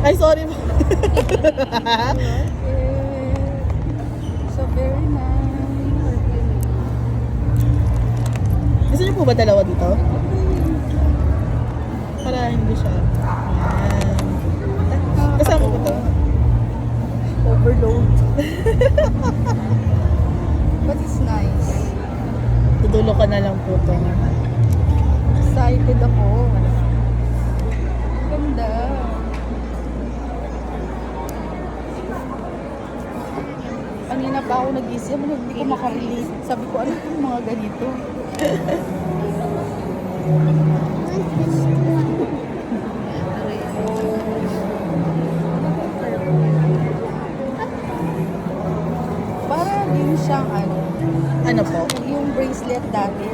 Ay, sorry po. So very nice. Gusto niyo po ba dalawa dito? Para hindi siya. Ayan. Kasama ko to. Overload. But it's nice. Tudulo ka na lang po to. Excited ako. Ganda. Kanina pa ako nag-isip, hindi ko makarelate. Sabi ko, ano yung mga ganito? Para din siyang ano, Ano po? yung bracelet dati.